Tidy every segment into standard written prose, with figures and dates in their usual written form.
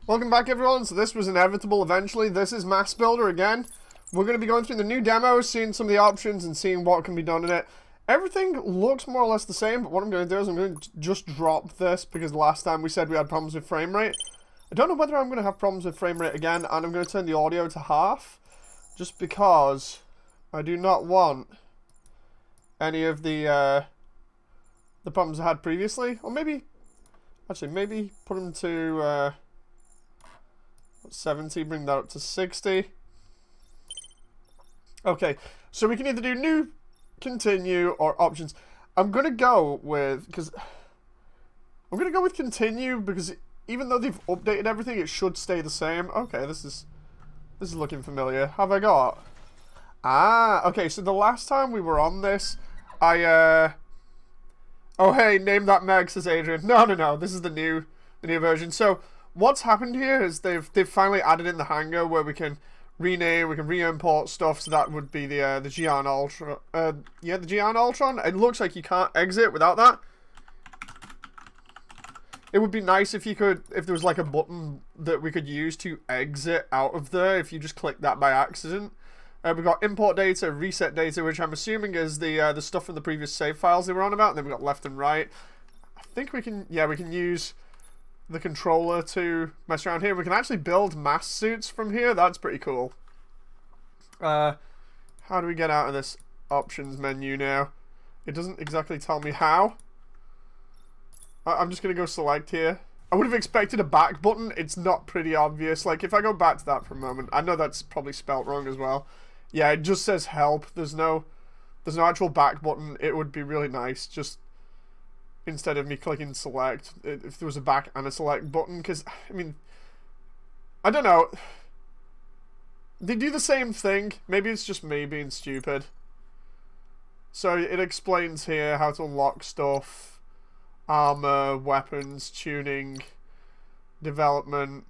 Welcome back, everyone. So this was inevitable eventually. This is M.A.S.S Builder again. We're going to be going through the new demo, seeing some of the options and seeing what can be done in it. Everything looks more or less the same, but what I'm going to do is I'm going to just drop this because last time we said we had problems with frame rate. I don't know whether I'm going to have problems with frame rate again, and I'm going to turn the audio to half just because I do not want any of the problems I had previously. Or maybe, actually, maybe put them to 70, bring that up to 60. Okay, so we can either do new, continue, or options. I'm gonna go with continue because even though they've updated everything, it should stay the same. Okay, this is looking familiar. Have I got? Ah, okay. So the last time we were on this, oh hey, name that Meg, says Adrian. No. This is the new version. So what's happened here is they've finally added in the hangar where we can rename, we can re-import stuff. So that would be the Gian Ultron. Yeah, the Gian Ultron. It looks like you can't exit without that. It would be nice if there was like a button that we could use to exit out of there if you just click that by accident. We've got import data, reset data, which I'm assuming is the stuff from the previous save files they were on about. And then we've got left and right. I think we can use the controller to mess around here. We can actually build mass suits from here. That's pretty cool. How do we get out of this options menu now? It doesn't exactly tell me how. I'm just going to go select here. I would have expected a back button. It's not pretty obvious. Like, if I go back to that for a moment, I know that's probably spelt wrong as well. Yeah, it just says help. There's no actual back button. It would be really nice just instead of me clicking select, if there was a back and a select button, because, I mean, I don't know. They do the same thing. Maybe it's just me being stupid. So it explains here how to unlock stuff, armor, weapons, tuning, development.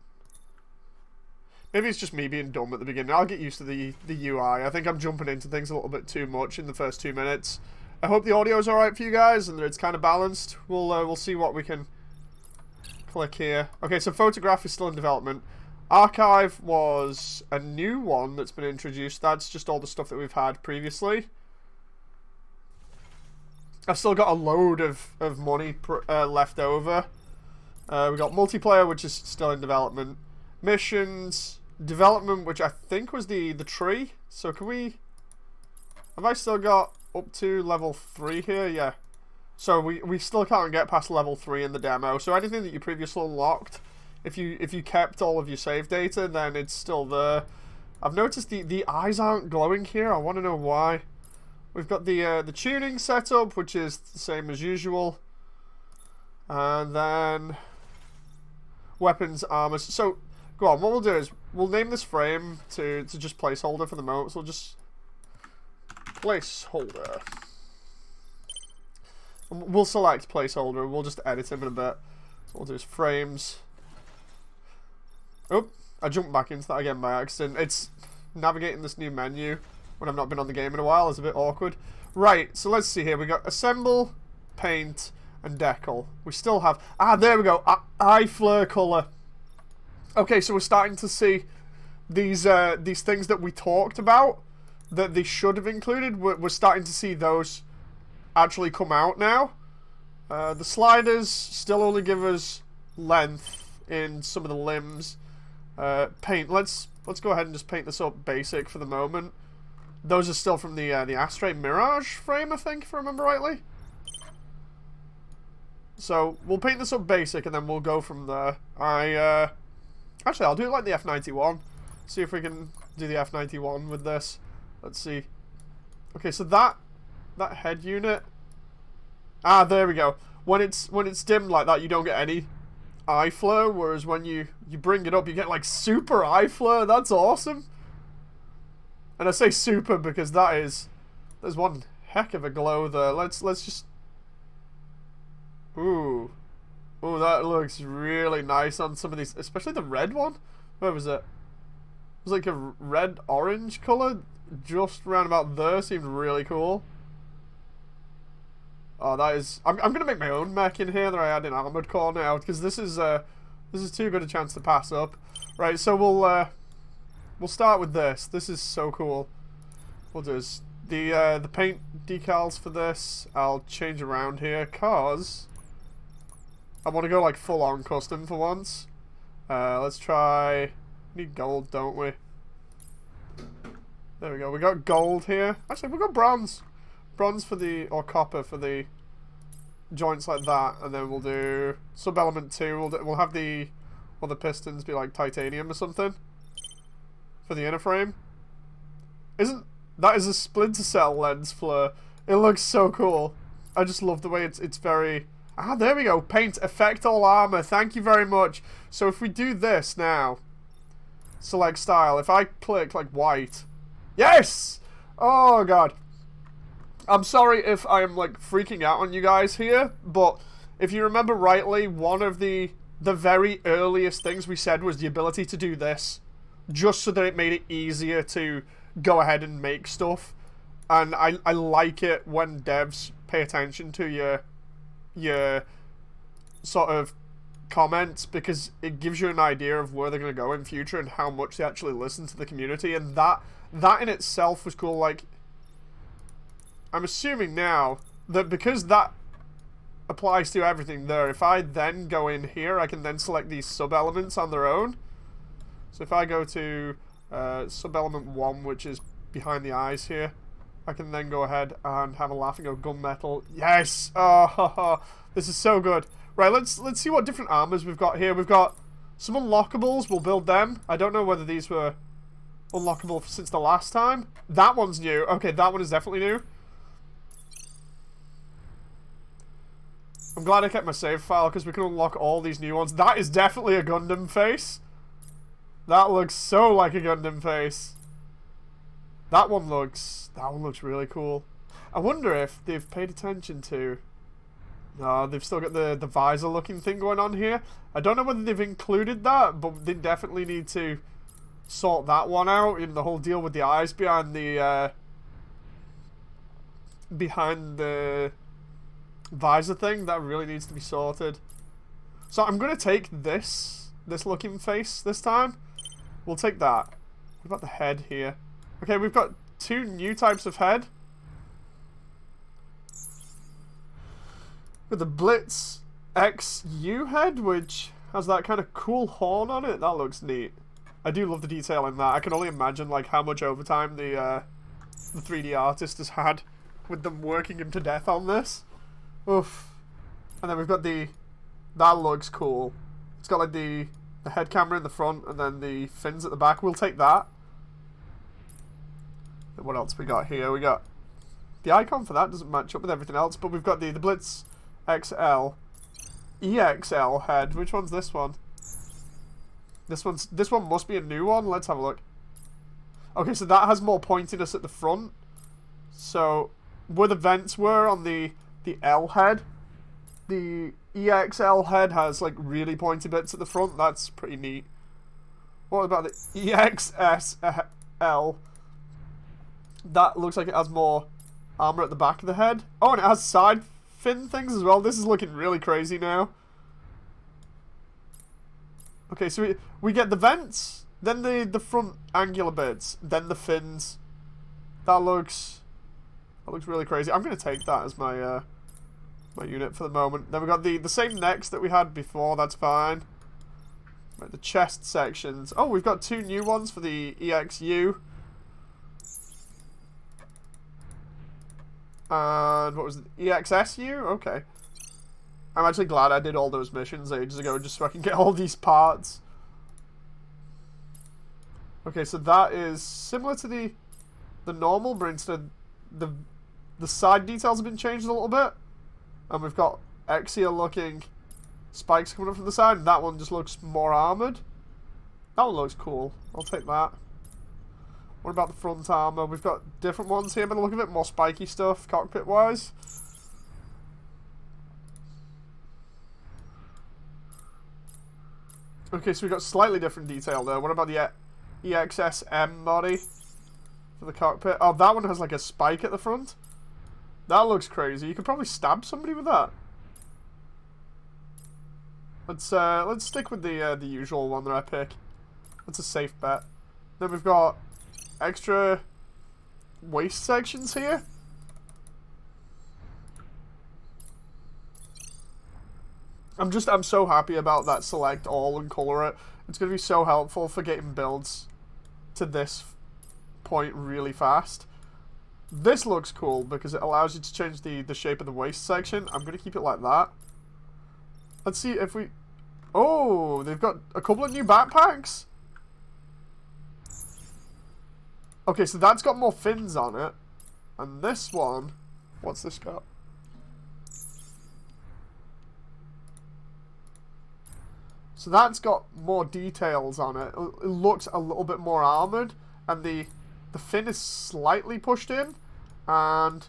Maybe it's just me being dumb at the beginning. I'll get used to the UI. I think I'm jumping into things a little bit too much in the first 2 minutes. I hope the audio is alright for you guys and that it's kind of balanced. We'll see what we can click here. Okay, so photograph is still in development. Archive was a new one that's been introduced. That's just all the stuff that we've had previously. I've still got a load of money left over. We got multiplayer, which is still in development. Missions, development, which I think was the tree. So can we... Have I still got up to level 3 here? Yeah. So we still can't get past level 3 in the demo. So anything that you previously unlocked, if you kept all of your save data, then it's still there. I've noticed the eyes aren't glowing here. I want to know why. We've got the tuning setup, which is the same as usual. And then weapons, armor. So go on, what we'll do is we'll name this frame to just placeholder for the moment. So we'll just placeholder. We'll select placeholder. We'll just edit him in a bit. So we'll do is frames. Oh, I jumped back into that again by accident. It's navigating this new menu when I've not been on the game in a while. It's a bit awkward. Right, so let's see here. We got assemble, paint, and decal. We still have... Ah, there we go. Eye flare color. Okay, so we're starting to see these things that we talked about that they should have included. We're starting to see those actually come out now. The sliders still only give us length in some of the limbs. Paint. Let's go ahead and just paint this up basic for the moment. Those are still from the Astray Mirage frame, I think, if I remember rightly. So we'll paint this up basic and then we'll go from there. Actually, I'll do it like the F91. See if we can do the F91 with this. Let's see. Okay, so that head unit. Ah, there we go. When it's dimmed like that, you don't get any eye flare, whereas when you bring it up, you get like super eye flare. That's awesome. And I say super because there's one heck of a glow there. Let's just... Ooh, that looks really nice on some of these, especially the red one. Where was it? It was like a red-orange color, just around about there. Seemed really cool. Oh, that is... I'm gonna make my own mech in here that I had in Armored Core now, because this is This is too good a chance to pass up. Right, so we'll start with this. This is so cool. We'll do is the paint decals for this. I'll change around here, cause I want to go like full on custom for once. Let's try. We need gold, don't we? There we go. We got gold here. Actually, we got bronze. Bronze for the, or copper for the joints like that, and then we'll do sub-element 2. We'll have the other pistons be like titanium or something for the inner frame. That is a splinter cell lens flare. It looks so cool. I just love the way it's very... Ah, there we go. Paint affect all armor. Thank you very much. So if we do this now, select style. If I click like white, yes! Oh god. I'm sorry if I'm like freaking out on you guys here, but if you remember rightly, one of the very earliest things we said was the ability to do this, just so that it made it easier to go ahead and make stuff. And I like it when devs pay attention to your sort of comments, because it gives you an idea of where they're going to go in future and how much they actually listen to the community. And that in itself was cool. Like, I'm assuming now that because that applies to everything there, if I then go in here, I can then select these sub-elements on their own. So if I go to sub-element 1, which is behind the eyes here, I can then go ahead and have a laugh and go gunmetal. Yes! Oh, this is so good. Right, let's see what different armors we've got here. We've got some unlockables. We'll build them. I don't know whether these were unlockable since the last time. That one's new. Okay, that one is definitely new. I'm glad I kept my save file because we can unlock all these new ones. That is definitely a Gundam face. That looks so like a Gundam face. That one looks really cool. I wonder if they've paid attention to... No, they've still got the visor looking thing going on here. I don't know whether they've included that, but they definitely need to sort that one out. In the whole deal with the eyes behind the visor thing, that really needs to be sorted. So I'm gonna take this looking face this time. We'll take that. What about the head here? Okay, we've got 2 new types of head. With the Blitz XU head, which has that kind of cool horn on it. That looks neat. I do love the detail in that. I can only imagine like how much overtime the 3D artist has had with them working him to death on this. Oof. And then we've got that looks cool. It's got like the head camera in the front and then the fins at the back. We'll take that. And what else we got here? We got the icon for that doesn't match up with everything else, but we've got the Blitz XL EXL head. Which one's this one? This one must be a new one. Let's have a look. Okay, so that has more pointiness at the front. So where the vents were on the L head, the EXL head has like really pointy bits at the front. That's pretty neat. What about the EXSL? That looks like it has more armor at the back of the head. Oh, and it has side fin things as well. This is looking really crazy now. Okay, so we get the vents, then the front angular bits, then the fins. That looks really crazy. I'm gonna take that as my my unit for the moment. Then we got the same necks that we had before. That's fine. Right, the chest sections. Oh, we've got 2 new ones for the EXU. And what was it? EXSU? Okay. I'm actually glad I did all those missions ages ago just so I can get all these parts. Okay, so that is similar to the normal, but instead the side details have been changed a little bit. And we've got Exia looking spikes coming up from the side, and that one just looks more armoured. That one looks cool. I'll take that. What about the front armor? We've got different ones here, but look at it, more spiky stuff, cockpit-wise. Okay, so we've got slightly different detail there. What about the EXSM body for the cockpit? Oh, that one has like a spike at the front. That looks crazy. You could probably stab somebody with that. Let's stick with the usual one that I pick. That's a safe bet. Then we've got extra waist sections here. I'm so happy about that select all and color it. It's going to be so helpful for getting builds to this point really fast. This looks cool because it allows you to change the shape of the waist section. I'm going to keep it like that. Let's see if we... Oh, they've got a couple of new backpacks. Okay, so that's got more fins on it. And this one... What's this got? So that's got more details on it. It looks a little bit more armored. And the fin is slightly pushed in. And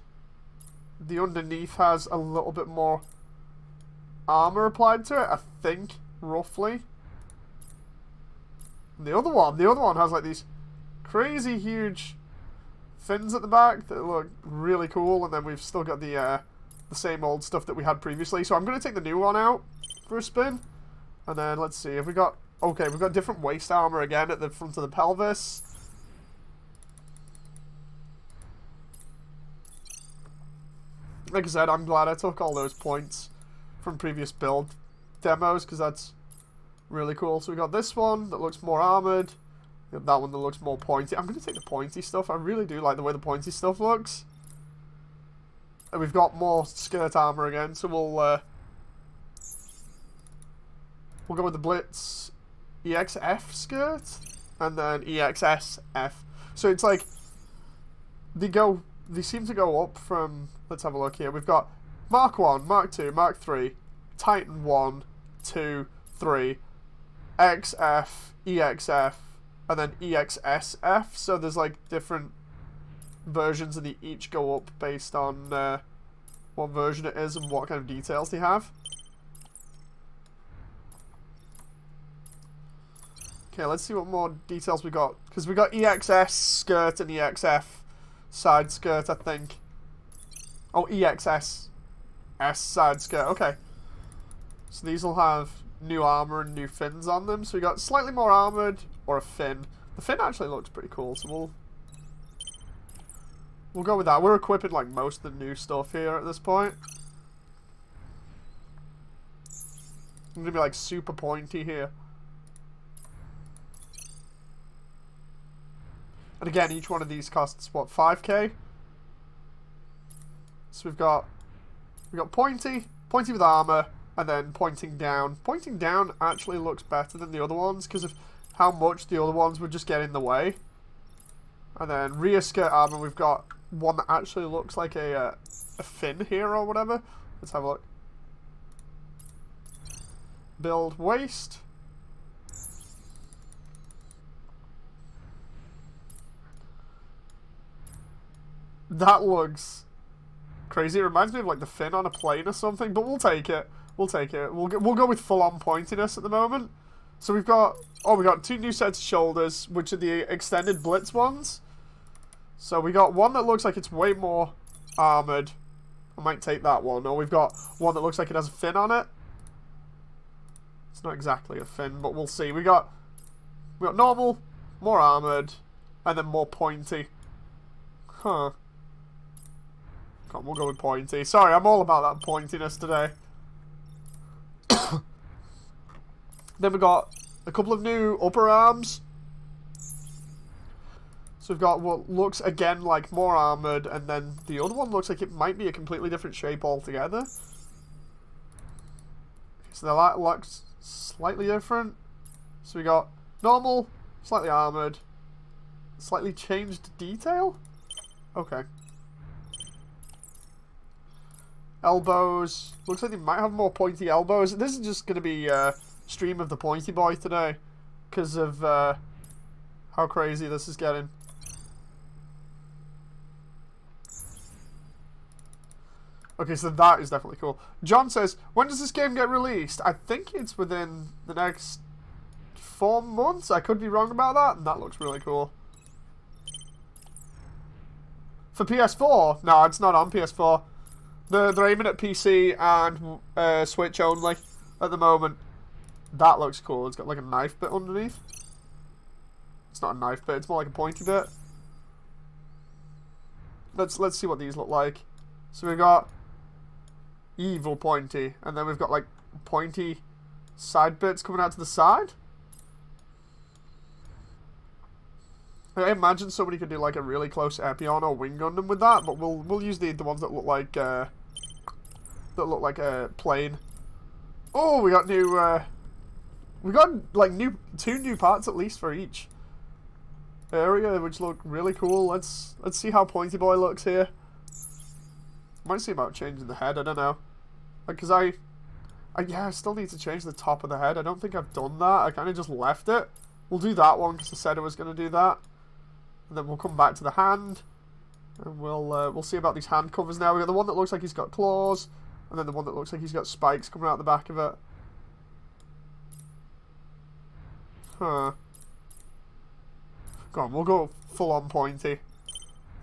the underneath has a little bit more armor applied to it, I think, roughly. And the other one has like these crazy huge fins at the back that look really cool. And then we've still got the same old stuff that we had previously. So I'm going to take the new one out for a spin. And then let's see if we got... Okay, we've got different waist armor again at the front of the pelvis. Like I said, I'm glad I took all those points from previous build demos because that's really cool. So we got this one that looks more armored. We got that one that looks more pointy. I'm going to take the pointy stuff. I really do like the way the pointy stuff looks. And we've got more skirt armor again, so we'll go with the Blitz EXF skirt and then EXSF. So it's like they seem to go up from, let's have a look here. We've got Mark 1, Mark 2, Mark 3, Titan 1, 2, 3, XF, EXF, and then EXSF. So there's like different versions and they each go up based on what version it is and what kind of details they have. Okay, let's see what more details we got. Because we got EXS skirt and EXF side skirt, I think. Oh, EXS S side skirt. Okay. So these will have new armor and new fins on them. So we got slightly more armored or a fin. The fin actually looks pretty cool, so we'll go with that. We're equipping like most of the new stuff here at this point. I'm gonna be like super pointy here. And again, each one of these costs, what, 5k? So we've got pointy with armor, and then pointing down. Pointing down actually looks better than the other ones because of how much the other ones would just get in the way. And then rear skirt armor, we've got one that actually looks like a fin here or whatever. Let's have a look. Build waist. That looks crazy. It reminds me of like the fin on a plane or something, but we'll take it. We'll take it. We'll go with full-on pointiness at the moment. So we've got we got two new sets of shoulders, which are the extended Blitz ones. So we got one that looks like it's way more armored. I might take that one. Or we've got one that looks like it has a fin on it. It's not exactly a fin, but we'll see. We got normal, more armored, and then more pointy. Huh. Come on, we'll go with pointy. Sorry, I'm all about that pointiness today. Then we got a couple of new upper arms. So we've got what looks, again, like more armored, and then the other one looks like it might be a completely different shape altogether. So that looks slightly different. So we got normal, slightly armored, slightly changed detail? Okay. Elbows. Looks like they might have more pointy elbows. This is just going to be stream of the pointy boy today because of how crazy this is getting. Okay, so that is definitely cool. John says, when does this game get released? I think it's within the next 4 months. I could be wrong about that, and that looks really cool. For PS4? No, it's not on PS4. They're aiming at PC and Switch only at the moment. That looks cool. It's got like a knife bit underneath. It's not a knife bit, it's more like a pointy bit. Let's see what these look like. So we've got evil pointy, and then we've got like pointy side bits coming out to the side. I imagine somebody could do like a really close Epion or Wing Gundam with that, but we'll use the ones that look like a plane. Oh, we got new we got like two new parts at least for each area, which look really cool. Let's see how Pointy Boy looks here. Might see about changing the head. I don't know, because yeah, I still need to change the top of the head. I don't think I've done that. I kind of just left it. We'll do that one because I said I was going to do that. And then we'll come back to the hand, and we'll see about these hand covers now. We got the one that looks like he's got claws, and then the one that looks like he's got spikes coming out the back of it. Huh. Go on, we'll go full on pointy.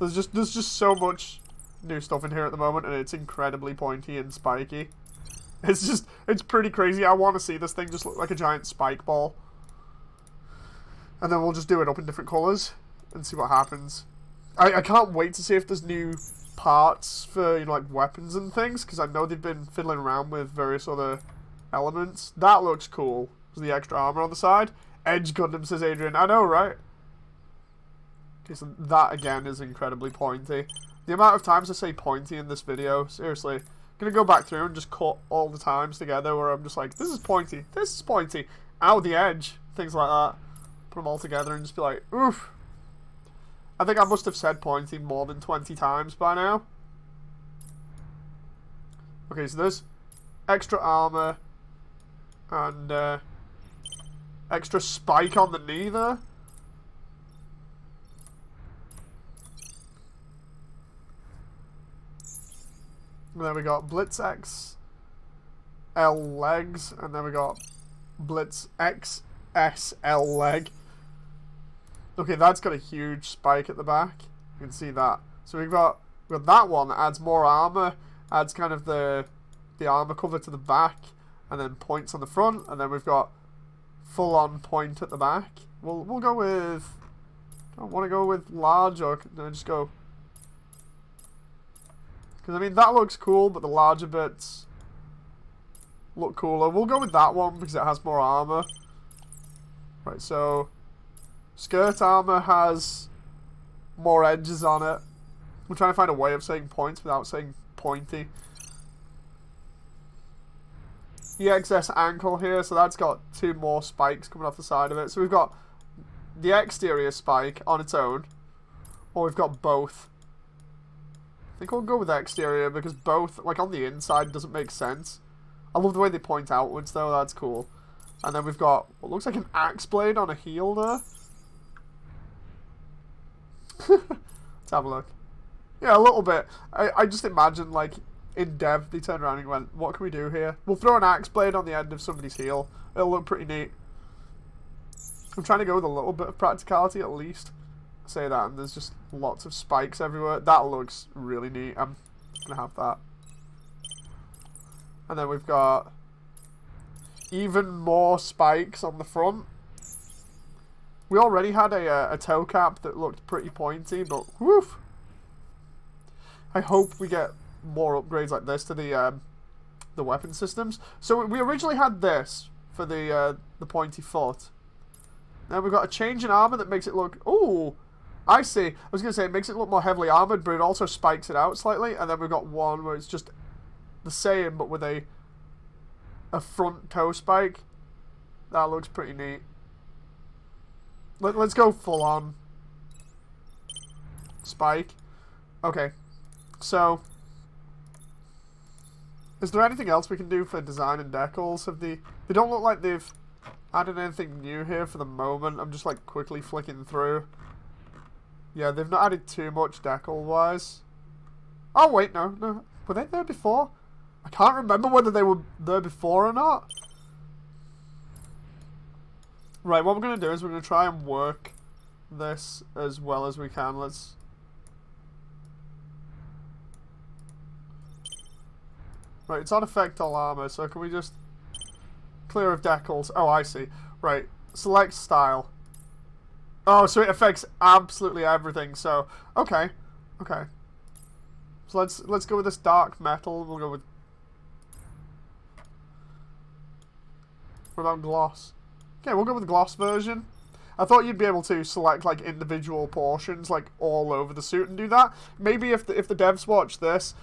There's just so much new stuff in here at the moment, and it's incredibly pointy and spiky. It's pretty crazy. I want to see this thing just look like a giant spike ball. And then we'll just do it up in different colours and see what happens. I can't wait to see if there's new parts for, you know, like weapons and things, because I know they've been fiddling around with various other elements. That looks cool. There's the extra armor on the side. Edge Gundam, says Adrian. I know, right? Okay, so that again is incredibly pointy. The amount of times I say pointy in this video, seriously. I'm gonna go back through and just cut all the times together where I'm just like, this is pointy, this is pointy, ow, the edge, things like that. Put them all together and just be like, oof. I think I must have said pointy more than 20 times by now. Okay, so there's extra armor and extra spike on the knee there. And then we got Blitz XL legs, and then we got Blitz XSL leg. Okay, that's got a huge spike at the back. You can see that. So we've got that one that adds more armor, adds kind of the armor cover to the back, and then points on the front, and then we've got full on point at the back. We'll go with. I want to go with large, or no, just go. Because I mean that looks cool, but the larger bits look cooler. We'll go with that one because it has more armor. Right, so skirt armor has more edges on it. I'm trying to find a way of saying points without saying pointy. EXS ankle here, so that's got two more spikes coming off the side of it. So we've got the exterior spike on its own, or we've got both. I think we'll go with the exterior because both, like on the inside, doesn't make sense. I love the way they point outwards though, that's cool. And then we've got what looks like an axe blade on a heel there. Let's have a look. Yeah, a little bit. I just imagine, like, in dev, they turned around and went, what can we do here? We'll throw an axe blade on the end of somebody's heel. It'll look pretty neat. I'm trying to go with a little bit of practicality at least. I say that, and there's just lots of spikes everywhere. That looks really neat. I'm going to have that. And then we've got even more spikes on the front. We already had a toe cap that looked pretty pointy, but woof. I hope we get more upgrades like this to the weapon systems. So we originally had this for the pointy foot. Then we've got a change in armor that makes it look. Oh, I see. I was gonna say it makes it look more heavily armored, but it also spikes it out slightly. And then we've got one where it's just the same, but with a front toe spike. That looks pretty neat. Let's go full on spike. Okay, so is there anything else we can do for design and decals? They don't look like they've added anything new here for the moment. I'm just like quickly flicking through. Yeah, they've not added too much decal wise. Oh wait, no. Were they there before? I can't remember whether they were there before or not. Right, what we're going to do is we're going to try and work this as well as we can. Let's... Right, it's on effect all armor, so can we just Clear of decals. Oh, I see. Right. Select style. Oh, so it affects absolutely everything. So, okay. Okay. So let's go with this dark metal. We'll go with... What about gloss? Okay, we'll go with the gloss version. I thought you'd be able to select like individual portions like all over the suit and do that. Maybe if the devs watch this,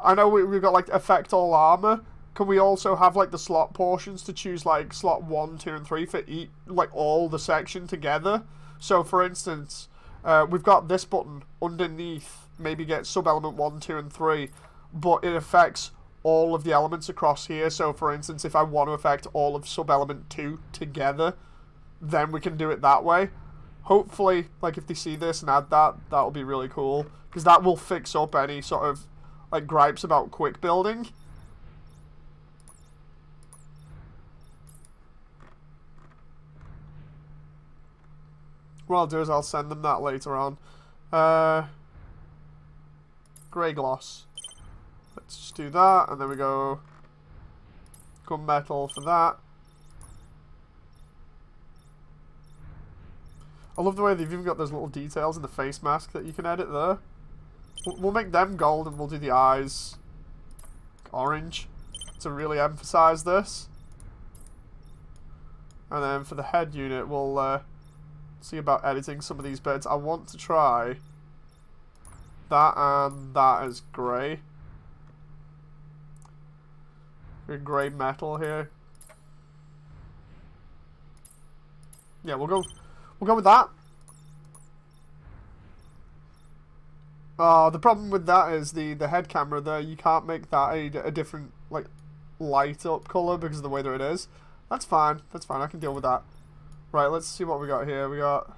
I know we've got like affect all armor. Can we also have like the slot portions to choose like slot 1, 2, and 3 for each, like all the section together? So for instance, we've got this button underneath, maybe get sub element 1, 2, and 3, but it affects all of the elements across here. So for instance, if I want to affect all of sub element 2 together, then we can do it that way. Hopefully, like if they see this and add that, that'll be really cool, because that will fix up any sort of like gripes about quick building. What I'll do is I'll send them that later on. Grey gloss. Let's just do that, and then we go gunmetal for that. I love the way they've even got those little details in the face mask that you can edit there. We'll make them gold, and we'll do the eyes orange to really emphasize this. And then for the head unit, we'll see about editing some of these bits. I want to try that and that as grey. Grey metal here. Yeah, we'll go with that. The problem with that is the head camera there. You can't make that a different like light up color because of the way that it is. That's fine. That's fine. I can deal with that. Right, let's see what we got here. We got...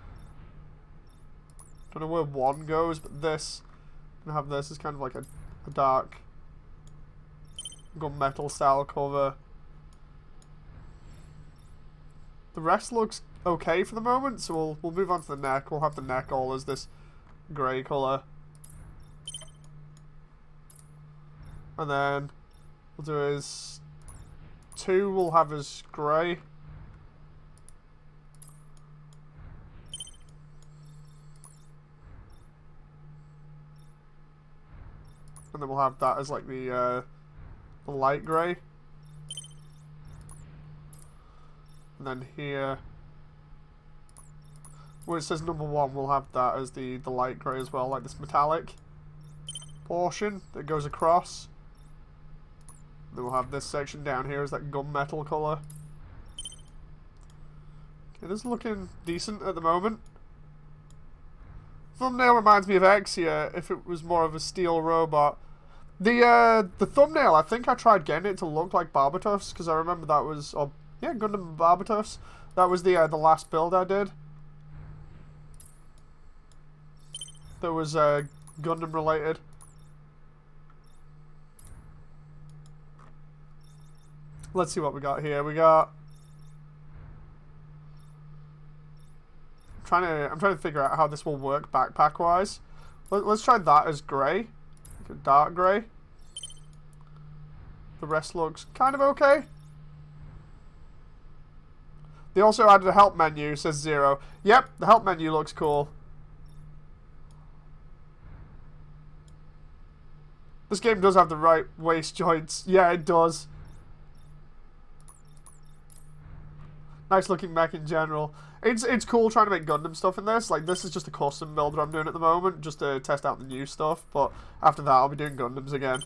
Don't know where one goes, but this... I'm gonna have this as kind of like a dark gunmetal style cover. The rest looks okay for the moment, so we'll move on to the neck. We'll have the neck all as this grey colour. And then we'll do his... 2 we'll have as grey. And then we'll have that as like the light grey. And then here, where it says number 1, we'll have that as the light grey as well, like this metallic portion that goes across. And then we'll have this section down here as that gunmetal colour. Okay, this is looking decent at the moment. Thumbnail reminds me of X here, if it was more of a steel robot. The thumbnail, I think I tried getting it to look like Barbatos, because I remember that was, yeah, Gundam Barbatos. That was the last build I did. That was Gundam related. Let's see what we got here. We got... I'm trying to figure out how this will work backpack wise. Let's try that as grey, like a dark grey. The rest looks kind of okay. They also added a help menu, says 0. Yep, the help menu looks cool. This game does have the right waist joints. Yeah, it does. Nice looking mech in general. It's cool trying to make Gundam stuff in this. Like, this is just a custom build that I'm doing at the moment, just to test out the new stuff. But after that, I'll be doing Gundams again.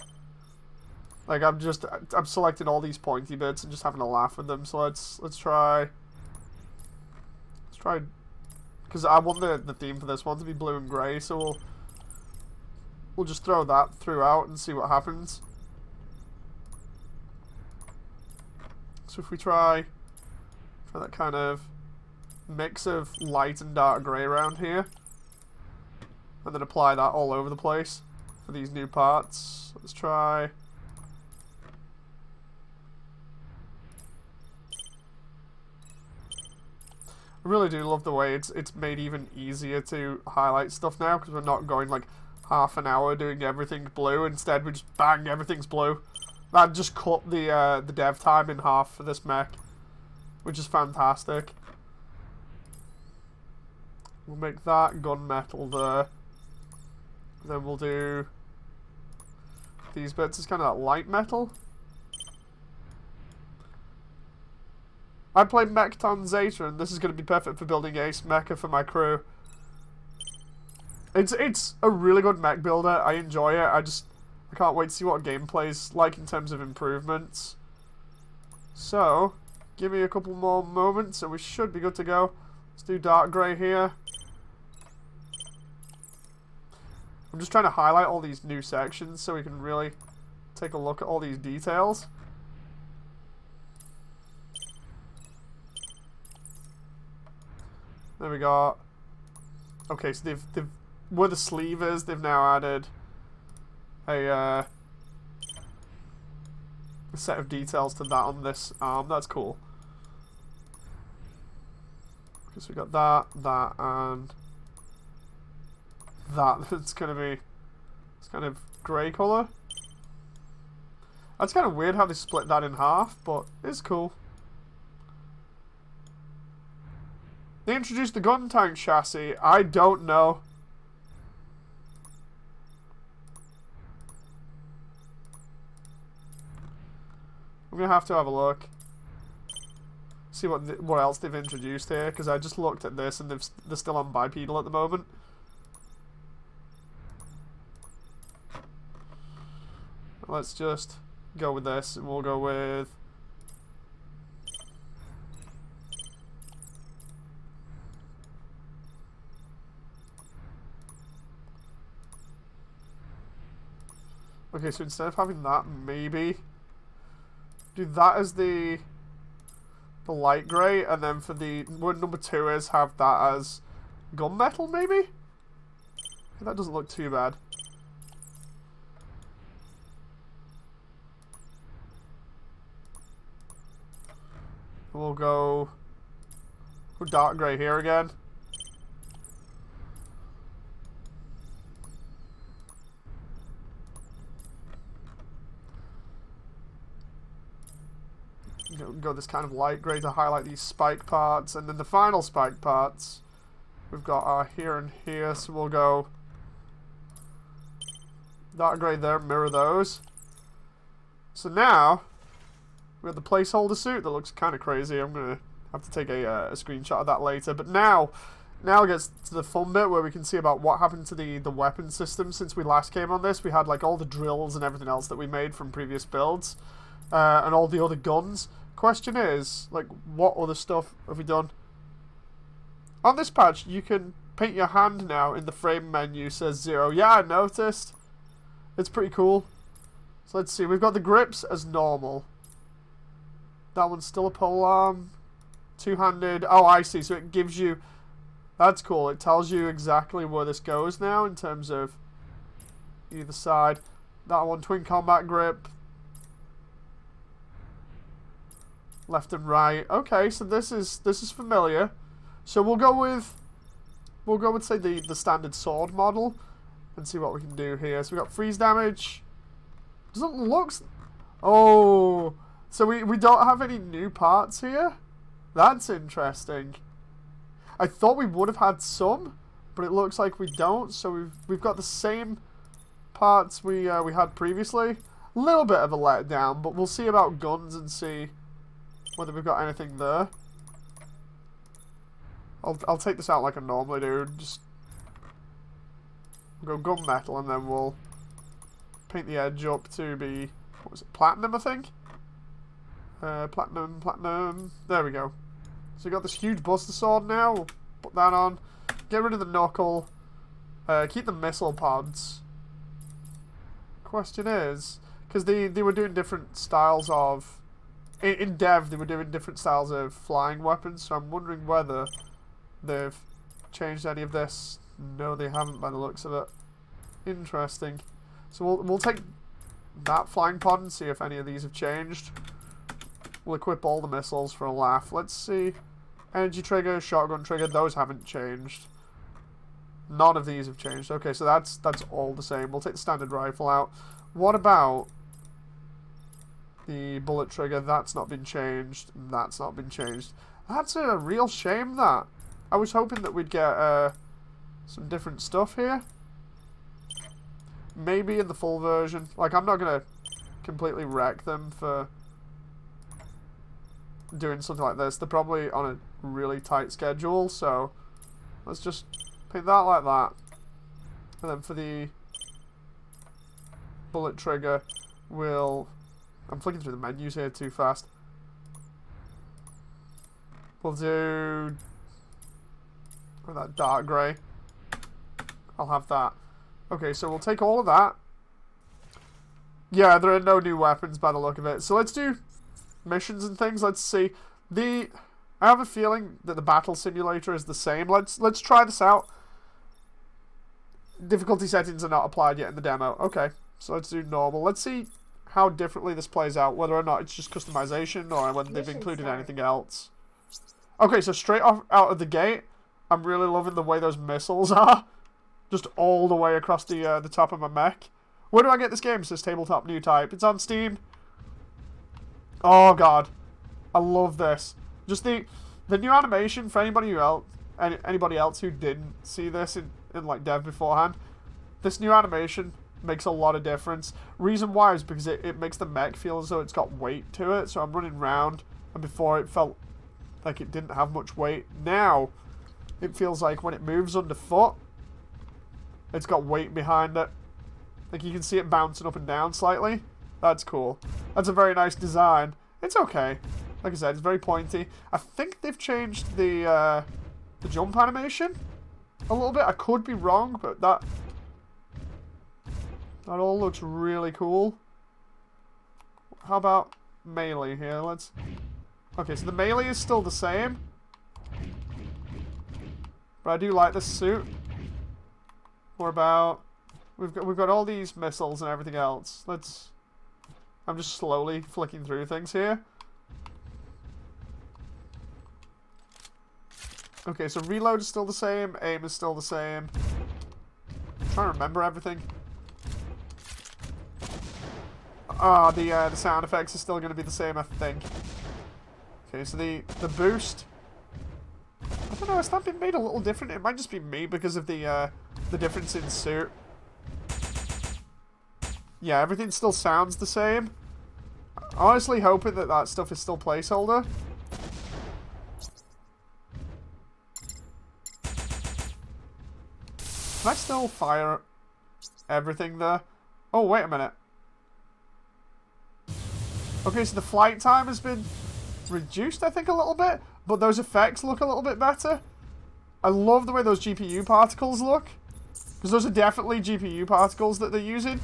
Like, I'm selecting all these pointy bits and just having a laugh with them. So let's try, because I want the theme for this one to be blue and grey. So we'll just throw that throughout and see what happens. So if we try that kind of mix of light and dark grey around here, and then apply that all over the place for these new parts. Let's try. I really do love the way it's made even easier to highlight stuff now, because we're not going like half an hour doing everything blue. Instead, we just bang, everything's blue. That just cut the dev time in half for this mech. which is fantastic. We'll make that gunmetal there. Then we'll do these bits as kind of that light metal. I play Mechton Zeta, and this is going to be perfect for building Ace Mecha for my crew. It's a really good mech builder. I enjoy it. I can't wait to see what gameplay's like in terms of improvements. So, give me a couple more moments, and we should be good to go. Let's do dark grey here. I'm just trying to highlight all these new sections so we can really take a look at all these details. There we go. Okay, so they've where the sleeve is, they've now added a set of details to that on this arm. That's cool. Okay, so we got that, and that. It's gonna be it's kind of grey colour. That's kind of weird how they split that in half, but it's cool. They introduced the gun tank chassis. I don't know. I'm gonna have to have a look. See what else they've introduced here, because I just looked at this and they're still on bipedal at the moment. Let's just go with this, and we'll go with okay, so instead of having that, maybe do that as the light grey, and then for the word number 2 is have that as gunmetal, maybe? That doesn't look too bad. We'll go dark grey here again. Go this kind of light grey to highlight these spike parts, and then the final spike parts we've got are here and here, so we'll go dark grey there, mirror those. So now we have the placeholder suit that looks kind of crazy. I'm gonna have to take a screenshot of that later, but now it gets to the fun bit where we can see about what happened to the weapon system since we last came on this. We had like all the drills and everything else that we made from previous builds, and all the other guns. Question is, like, what other stuff have we done? On this patch, you can paint your hand now in the frame menu, says 0. Yeah, I noticed. It's pretty cool. So let's see, we've got the grips as normal. That one's still a polearm. Two-handed. Oh, I see. So it gives you... That's cool. It tells you exactly where this goes now in terms of either side. That one, twin combat grip. Left and right. Okay, so this is familiar. So we'll go with say the standard sword model and see what we can do here. So we got freeze damage. Doesn't look. Oh, so we don't have any new parts here. That's interesting. I thought we would have had some, but it looks like we don't. So we've got the same parts we had previously. A little bit of a letdown, but we'll see about guns and see whether we've got anything there. I'll take this out like I normally do. Just go gunmetal, and then we'll paint the edge up to be, what was it, platinum, I think? Platinum. There we go. So we got this huge Buster Sword now. We'll put that on. Get rid of the knuckle. Keep the missile pods. Question is, because they were doing different styles of... In Dev, they were doing different styles of flying weapons, so I'm wondering whether they've changed any of this. No, they haven't by the looks of it. Interesting. So we'll take that flying pod and see if any of these have changed. We'll equip all the missiles for a laugh. Let's see. Energy trigger, shotgun trigger, those haven't changed. None of these have changed. Okay, so that's all the same. We'll take the standard rifle out. What about The bullet trigger, that's not been changed. That's not been changed. That's a real shame, that. I was hoping that we'd get some different stuff here. Maybe in the full version. Like, I'm not going to completely wreck them for doing something like this. They're probably on a really tight schedule, so let's just paint that like that. And then for the bullet trigger, I'm flicking through the menus here too fast. We'll do that dark grey. I'll have that. Okay, so we'll take all of that. Yeah, there are no new weapons by the look of it. So let's do missions and things. Let's see. I have a feeling that the battle simulator is the same. Let's try this out. Difficulty settings are not applied yet in the demo. Okay, so let's do normal. Let's see how differently this plays out, whether or not it's just customization or whether they've included anything else. Okay, so straight off out of the gate, I'm really loving the way those missiles are. Just all the way across the top of my mech. Where do I get this game? It says tabletop new type. It's on Steam. Oh god, I love this. Just the new animation for anybody else who didn't see this in like dev beforehand. This new animation makes a lot of difference. Reason why is because it makes the mech feel as though it's got weight to it. So I'm running around, and before it felt like it didn't have much weight. Now it feels like when it moves underfoot, it's got weight behind it. Like you can see it bouncing up and down slightly. That's cool. That's a very nice design. It's okay. Like I said, it's very pointy. I think they've changed the jump animation a little bit. I could be wrong, but that all looks really cool. How about melee here? Okay, so the melee is still the same. But I do like this suit. What about... We've got all these missiles and everything else. I'm just slowly flicking through things here. Okay, so reload is still the same. Aim is still the same. I'm trying to remember everything. Ah, the sound effects are still going to be the same, I think. Okay, so the boost. I don't know, has that been made a little different? It might just be me because of the difference in suit. Yeah, everything still sounds the same. Honestly hoping that stuff is still placeholder. Can I still fire everything there? Oh, wait a minute. Okay, so the flight time has been reduced, I think, a little bit. But those effects look a little bit better. I love the way those GPU particles look. Because those are definitely GPU particles that they're using.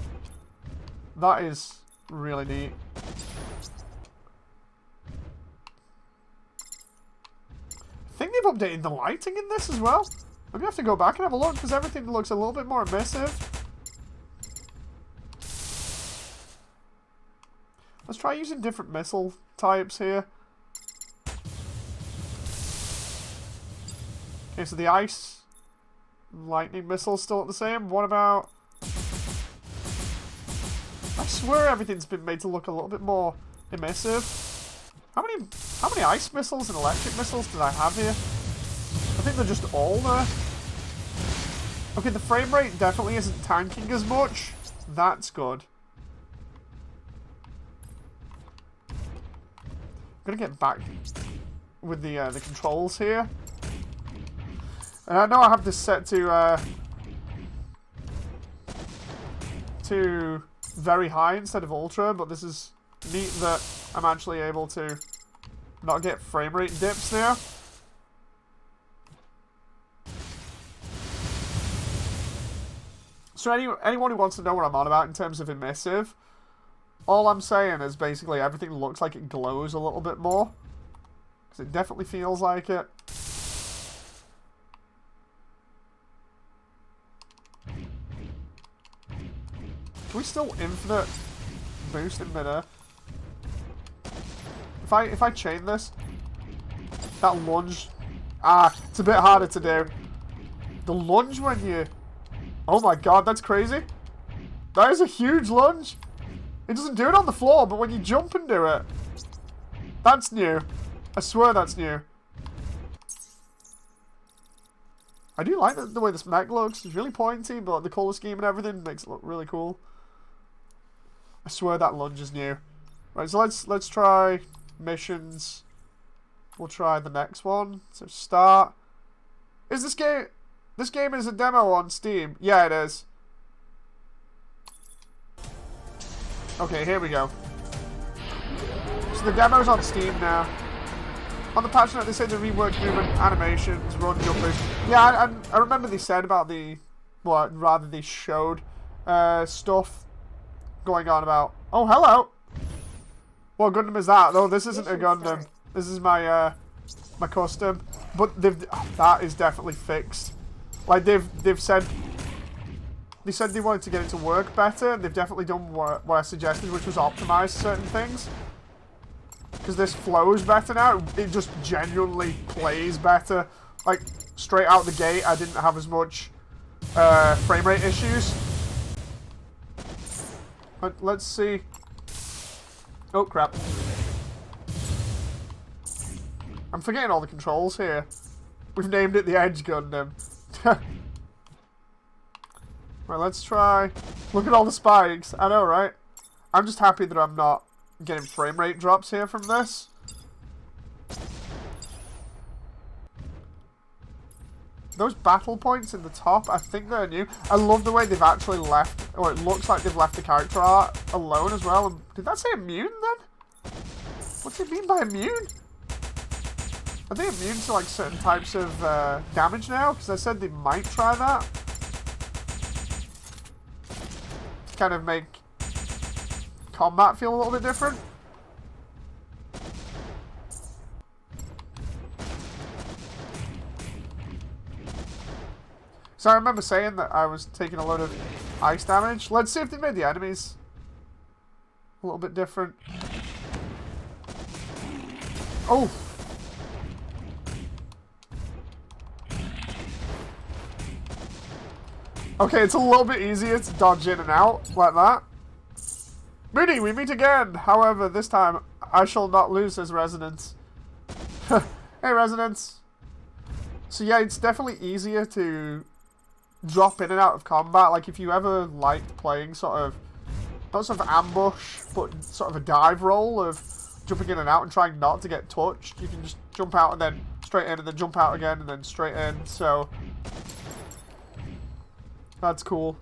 That is really neat. I think they've updated the lighting in this as well. I'm going to have to go back and have a look because everything looks a little bit more emissive. Let's try using different missile types here. Okay, so the ice lightning missile's still the same. What about... I swear everything's been made to look a little bit more emissive. How many ice missiles and electric missiles did I have here? I think they're just all there. Okay, the frame rate definitely isn't tanking as much. That's good. I'm gonna get back with the controls here. And I know I have this set to very high instead of ultra, but this is neat that I'm actually able to not get frame rate dips now. So anyone who wants to know what I'm on about in terms of emissive, all I'm saying is basically everything looks like it glows a little bit more. Because it definitely feels like it. Can we still infinite boost in midair? If I chain this, that lunge, it's a bit harder to do. The lunge when you, oh my god, that's crazy. That is a huge lunge. It doesn't do it on the floor, but when you jump and do it... That's new. I swear that's new. I do like the way this mech looks. It's really pointy, but the colour scheme and everything makes it look really cool. I swear that lunge is new. Right, so let's try missions. We'll try the next one. So start. Is this game... This game is a demo on Steam. Yeah, it is. Okay, here we go. So the demo's on Steam now. On the patch note, they say the reworked movement animations, run jumpers. Yeah, I remember they said about the... Well, rather they showed stuff going on about... Oh, hello! What Gundam is that? No, this isn't a Gundam. This is my my custom. But that is definitely fixed. Like, they've said... They said they wanted to get it to work better, and they've definitely done what I suggested, which was optimize certain things. Because this flows better now. It just genuinely plays better. Like, straight out the gate, I didn't have as much frame rate issues. But let's see. Oh, crap. I'm forgetting all the controls here. We've named it the Edge Gundam. Right, let's try. Look at all the spikes. I know, right? I'm just happy that I'm not getting frame rate drops here from this. Those battle points in the top, I think they're new. I love the way they've actually left, or it looks like they've left the character art alone as well. Did that say immune then? What do you mean by immune? Are they immune to like certain types of damage now? Because I said they might try that. To kind of make combat feel a little bit different. So I remember saying that I was taking a load of ice damage. Let's see if they made the enemies a little bit different. Oh! Okay, it's a little bit easier to dodge in and out like that. Moody, we meet again! However, this time, I shall not lose his resonance. Hey, resonance! So yeah, it's definitely easier to drop in and out of combat. Like, if you ever liked playing sort of, not sort of ambush, but sort of a dive roll of jumping in and out and trying not to get touched, you can just jump out and then straight in and then jump out again and then straight in, so... That's cool.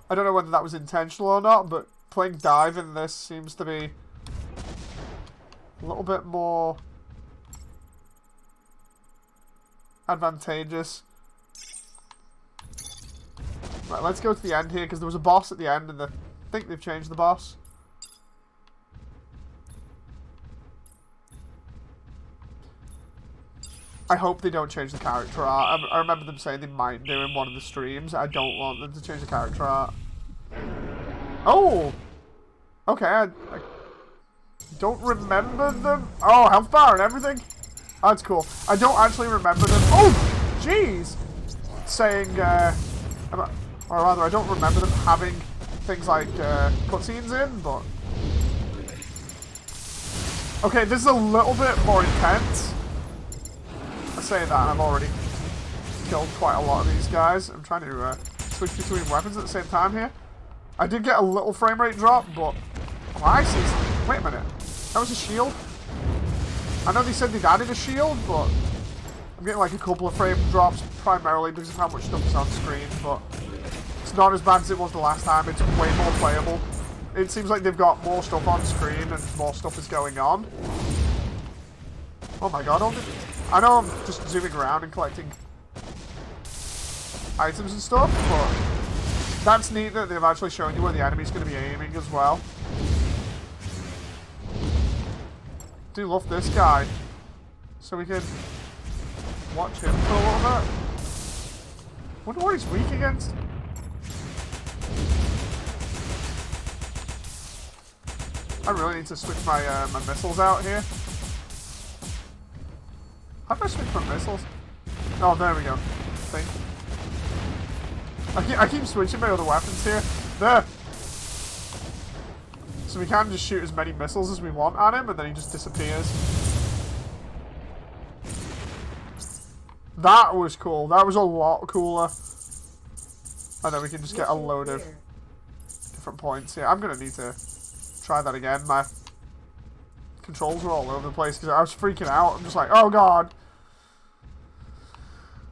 I don't know whether that was intentional or not, but playing dive in this seems to be a little bit more advantageous. Right, let's go to the end here, because there was a boss at the end, and I think they've changed the boss. I hope they don't change the character art. I remember them saying they might do in one of the streams. I don't want them to change the character art. Oh! Okay, I don't remember them. Oh, health bar and everything? Oh, that's cool. I don't actually remember them. Oh! Jeez! Saying, or rather, I don't remember them having things like cutscenes in, but... Okay, this is a little bit more intense. I say that, and I've already killed quite a lot of these guys. I'm trying to switch between weapons at the same time here. I did get a little frame rate drop, but... Oh, I see. Wait a minute. That was a shield? I know they said they'd added a shield, but... I'm getting like a couple of frame drops, primarily because of how much stuff is on screen, but... It's not as bad as it was the last time. It's way more playable. It seems like they've got more stuff on screen and more stuff is going on. Oh my god, I know I'm just zooming around and collecting items and stuff, but that's neat that they've actually shown you where the enemy's going to be aiming as well. Do love this guy, so we can watch him for a little bit. Wonder what he's weak against. I really need to switch my my missiles out here. How do I switch my missiles? Oh, there we go. Think. I keep switching my other weapons here. There! So we can just shoot as many missiles as we want at him, and then he just disappears. That was cool. That was a lot cooler. And then we can just get a load of different points here. I'm going to need to try that again. My controls were all over the place because I was freaking out. I'm just like, oh god.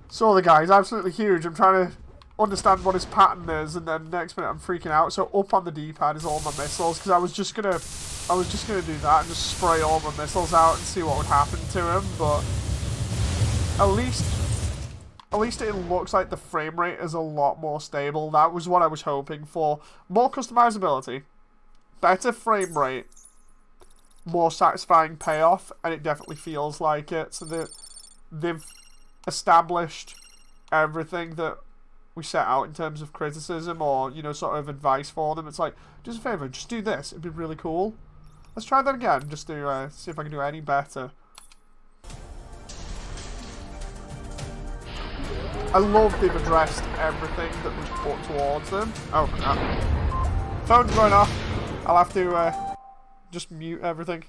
So the guy is absolutely huge. I'm trying to understand what his pattern is, and then next minute I'm freaking out. So up on the D-pad is all my missiles, because I was just gonna do that and just spray all my missiles out and see what would happen to him. But at least it looks like the frame rate is a lot more stable. That was what I was hoping for. More customizability, better frame rate, more satisfying payoff, and it definitely feels like it. So they've established everything that we set out in terms of criticism or, you know, sort of advice for them. It's like, do us a favour, just do this. It'd be really cool. Let's try that again, just to see if I can do any better. I love they've addressed everything that was put towards them. Oh, no. Phone's going off. I'll have to just mute everything.